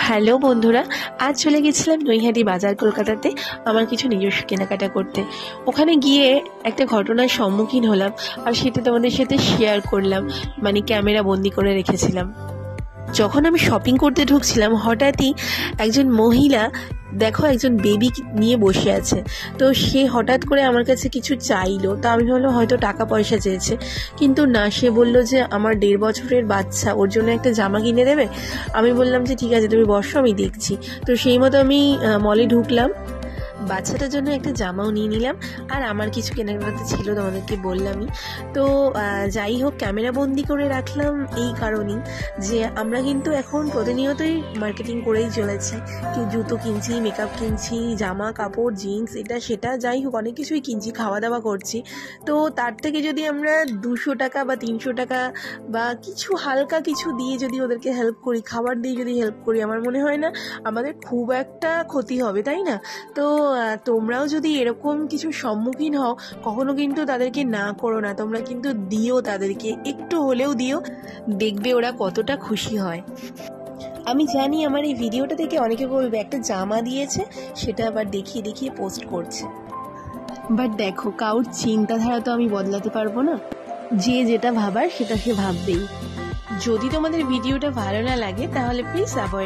Hello বন্ধুরা, আজ চলে গেছিলাম নৈহাটি বাজার কলকাতাতে আমার কিছু নিজস্ব কেনাকাটা করতে। ওখানে গিয়ে একটা ঘটনার সম্মুখীন হলাম, আর সেটা তোমাদের সাথে শেয়ার করলাম, মানে ক্যামেরা বন্দি করে রেখেছিলাম। যখন আমি শপিং করতে ঢুকছিলাম, হঠাৎই একজন মহিলা, দেখো, একজন বেবি নিয়ে বসে আছে। তো সে হঠাৎ করে আমার কাছে কিছু চাইলো, তো আমি ভাবলাম হয়তো টাকা পয়সা চেয়েছে, কিন্তু না, সে বললো যে আমার 1.5 বছরের বাচ্চা, ওর জন্য একটা জামা কিনে দেবে। আমি বললাম যে ঠিক আছে, তুমি বসো, আমি দেখছি। তো সেই মতো আমি মলে ঢুকলাম, বাচ্চাটার জন্য একটা জামাও নিয়ে নিলাম, আর আমার কিছু কেনাকাটা ছিল, তোমাদেরকে বললামই। তো যাই হোক, ক্যামেরা বন্দি করে রাখলাম এই কারণেই যে আমরা কিন্তু এখন প্রতিনিয়তই মার্কেটিং করেই চলেছি। কি জুতো কিনছি, মেকআপ কিনছি, জামা কাপড়, জিন্স, এটা সেটা, যাই হোক অনেক কিছুই কিনছি, খাওয়া দাওয়া করছি। তো তার থেকে যদি আমরা 200 টাকা বা 300 টাকা বা কিছু হালকা কিছু দিয়ে যদি ওদেরকে হেল্প করি, খাবার দিয়ে যদি হেল্প করি, আমার মনে হয় না আমাদের খুব একটা ক্ষতি হবে, তাই না? তো তোমরাও যদি এরকম কিছু সম্মুখীন হও, কখনো কিন্তু তাদেরকে না করো না, তোমরা কিন্তু দিও, তাদেরকে একটু হলেও দিও, দেখবে ওরা কতটা খুশি হয়। আমি জানি আমার এই ভিডিওটা থেকে অনেকে বলবে একটা জামা দিয়েছে, সেটা আবার দেখিয়ে দেখিয়ে পোস্ট করছে। বাট দেখো, কারোর চিন্তাধারা তো আমি বদলাতে পারবো না, যে যেটা ভাবার সেটা সে ভাববেই। যদি তোমাদের ভিডিওটা ভালো না লাগে তাহলে প্লিজ অ্যাভয়েড